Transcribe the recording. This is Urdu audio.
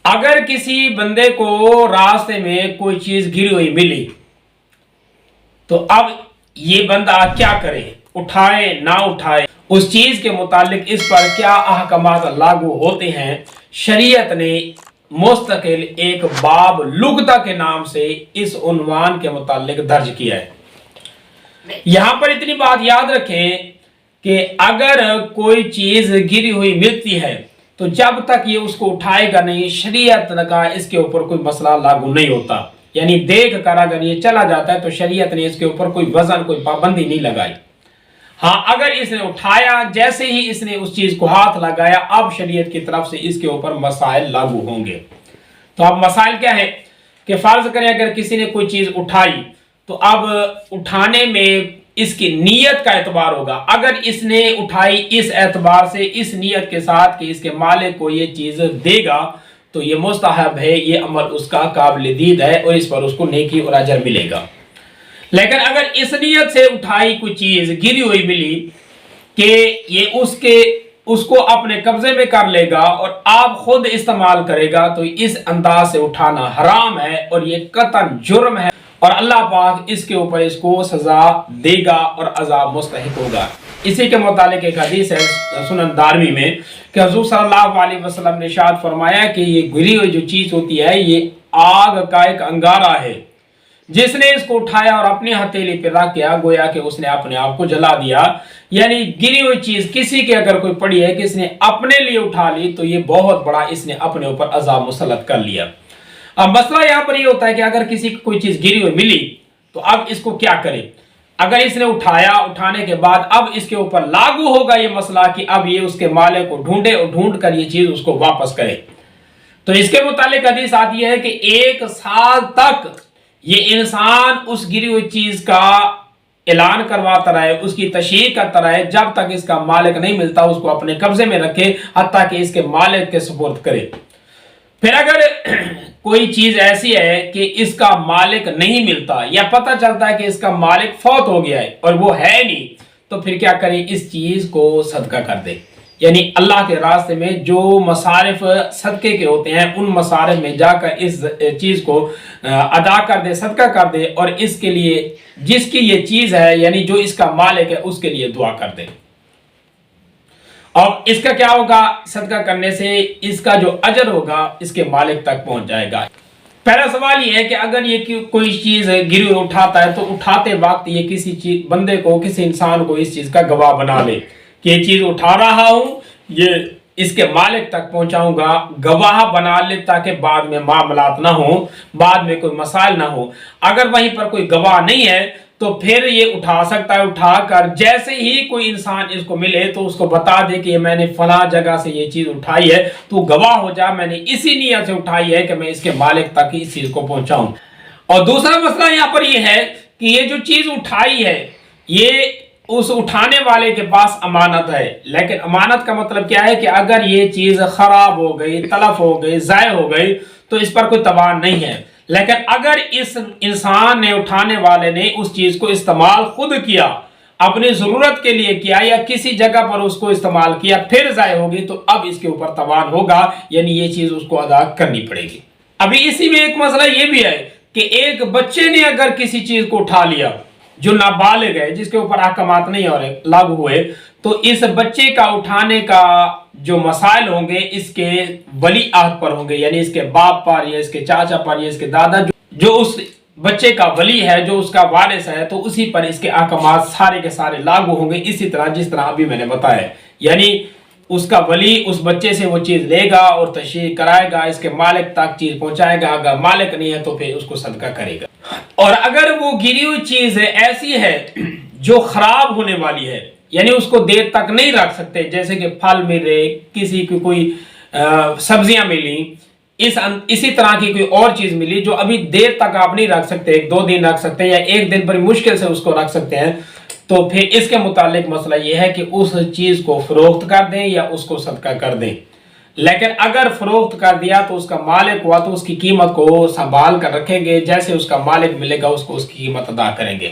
اگر کسی بندے کو راستے میں کوئی چیز گری ہوئی ملی تو اب یہ بندہ کیا کرے؟ اٹھائے نہ اٹھائے؟ اس چیز کے متعلق اس پر کیا احکامات لاگو ہوتے ہیں؟ شریعت نے مستقل ایک باب لغتہ کے نام سے اس عنوان کے متعلق درج کیا ہے۔ یہاں پر اتنی بات یاد رکھیں کہ اگر کوئی چیز گری ہوئی ملتی ہے تو جب تک یہ اس کو اٹھائے گا نہیں، شریعت کا اس کے اوپر کوئی مسئلہ لاگو نہیں ہوتا۔ یعنی دیکھ کر اگر یہ چلا جاتا ہے تو شریعت نے اس کے اوپر کوئی وزن، کوئی پابندی نہیں لگائی۔ ہاں اگر اس نے اٹھایا، جیسے ہی اس نے اس چیز کو ہاتھ لگایا، اب شریعت کی طرف سے اس کے اوپر مسائل لاگو ہوں گے۔ تو اب مسائل کیا ہے کہ فرض کریں اگر کسی نے کوئی چیز اٹھائی تو اب اٹھانے میں اس کی نیت کا اعتبار ہوگا۔ اگر اس نے اٹھائی اس اعتبار سے، اس نیت کے ساتھ کہ اس کے مالک کو یہ چیز دے گا، تو یہ مستحب ہے، یہ عمل اس کا قابل دید ہے اور اس پر اس کو نیکی اور اجر ملے گا۔ لیکن اگر اس نیت سے اٹھائی کوئی چیز گری ہوئی ملی کہ یہ اس کو اپنے قبضے میں کر لے گا اور آپ خود استعمال کرے گا، تو اس انداز سے اٹھانا حرام ہے اور یہ قطعاً جرم ہے، اور اللہ پاک اس کے اوپر اس کو سزا دے گا اور عذاب مستحق ہوگا۔ اسی کے متعلق ایک حدیث ہے سنن دارمی میں کہ حضور صلی اللہ علیہ وسلم نے ارشاد فرمایا کہ یہ گری ہوئی جو چیز ہوتی ہے یہ آگ کا ایک انگارہ ہے، جس نے اس کو اٹھایا اور اپنی ہتھیلی پہ رکھ کیا، گویا کہ اس نے اپنے آپ کو جلا دیا۔ یعنی گری ہوئی چیز کسی کے اگر کوئی پڑی ہے کہ اس نے اپنے لیے اٹھا لی تو یہ بہت بڑا اس نے اپنے اوپر عذاب مسلط کر لیا۔ اب مسئلہ یہاں پر یہ ہوتا ہے کہ اگر کسی کو کوئی چیز گری ہوئی ملی تو اب اس کو کیا کرے؟ اگر اس نے اٹھایا، اٹھانے کے بعد اب اس کے اوپر لاگو ہوگا یہ مسئلہ کہ اب یہ اس کے مالک کو ڈھونڈے اور ڈھونڈ کر یہ چیز اس کو واپس کرے۔ تو اس کے متعلق حدیث آتی ہے کہ 1 سال تک یہ انسان اس گری ہوئی چیز کا اعلان کرواتا رہے، اس کی تشہیر کرتا رہے، جب تک اس کا مالک نہیں ملتا اس کو اپنے قبضے میں رکھے، حتیٰ کہ اس کے مالک کے سپرد کرے۔ پھر اگر کوئی چیز ایسی ہے کہ اس کا مالک نہیں ملتا یا پتہ چلتا ہے کہ اس کا مالک فوت ہو گیا ہے اور وہ ہے نہیں، تو پھر کیا کرے؟ اس چیز کو صدقہ کر دے۔ یعنی اللہ کے راستے میں جو مصارف صدقے کے ہوتے ہیں ان مصارف میں جا کر اس چیز کو ادا کر دے، صدقہ کر دے، اور اس کے لیے جس کی یہ چیز ہے یعنی جو اس کا مالک ہے اس کے لیے دعا کر دے۔ اور اس کا کیا ہوگا؟ صدقہ کرنے سے اس کا جو اجر ہوگا اس کے مالک تک پہنچ جائے گا۔ پہلا سوال یہ ہے کہ اگر یہ کوئی چیز گری ہوئی اٹھاتا ہے تو اٹھاتے وقت یہ کسی بندے کو، کسی انسان کو اس چیز کا گواہ بنا لے کہ یہ چیز اٹھا رہا ہوں، یہ اس کے مالک تک پہنچاؤں گا، گواہ بنا لے تاکہ بعد میں معاملات نہ ہوں، بعد میں کوئی مسائل نہ ہوں۔ اگر وہیں پر کوئی گواہ نہیں ہے تو پھر یہ اٹھا سکتا ہے، اٹھا کر جیسے ہی کوئی انسان اس کو ملے تو اس کو بتا دے کہ میں نے فلاں جگہ سے یہ چیز اٹھائی ہے، تو گواہ ہو جا میں نے اسی نیت سے اٹھائی ہے کہ میں اس کے مالک تک اس چیز کو پہنچاؤں۔ اور دوسرا مسئلہ یہاں پر یہ ہے کہ یہ جو چیز اٹھائی ہے یہ اس اٹھانے والے کے پاس امانت ہے، لیکن امانت کا مطلب کیا ہے کہ اگر یہ چیز خراب ہو گئی، تلف ہو گئی، ضائع ہو گئی تو اس پر کوئی تاوان نہیں ہے۔ لیکن اگر اس انسان نے، اٹھانے والے نے اس چیز کو استعمال خود کیا، اپنی ضرورت کے لیے کیا یا کسی جگہ پر اس کو استعمال کیا پھر ضائع ہوگی، تو اب اس کے اوپر تاوان ہوگا، یعنی یہ چیز اس کو ادا کرنی پڑے گی۔ ابھی اسی میں ایک مسئلہ یہ بھی ہے کہ ایک بچے نے اگر کسی چیز کو اٹھا لیا جو نابالغ ہے، جس کے اوپر احکامات نہیں ہو رہے، لاگو ہوئے، تو اس بچے کا اٹھانے کا جو مسائل ہوں گے اس کے ولی عہد پر ہوں گے، یعنی اس کے باپ پر یا اس کے چاچا پر یا اس کے دادا، جو اس بچے کا ولی ہے، جو اس کا وارث ہے، تو اسی پر اس کے احکامات سارے کے سارے لاگو ہوں گے، اسی طرح جس طرح ابھی میں نے بتایا۔ یعنی اس کا ولی اس بچے سے وہ چیز لے گا اور تشریح کرائے گا، اس کے مالک تک چیز پہنچائے گا، اگر مالک نہیں ہے تو پھر اس کو صدقہ کرے گا۔ اور اگر وہ گری ہوئی چیز ایسی ہے جو خراب ہونے والی ہے، یعنی اس کو دیر تک نہیں رکھ سکتے، جیسے کہ پھل ملے، کسی کی کوئی سبزیاں ملی، اسی طرح کی کوئی اور چیز ملی جو ابھی دیر تک آپ نہیں رکھ سکتے، 1-2 دن رکھ سکتے ہیں یا 1 دن بڑی مشکل سے اس کو رکھ سکتے ہیں، تو پھر اس کے متعلق مسئلہ یہ ہے کہ اس چیز کو فروخت کر دیں یا اس کو صدقہ کر دیں۔ لیکن اگر فروخت کر دیا تو اس کا مالک ہوا تو اس کی قیمت کو سنبھال کر رکھیں گے، جیسے اس کا مالک ملے گا اس کو اس کی قیمت ادا کریں گے۔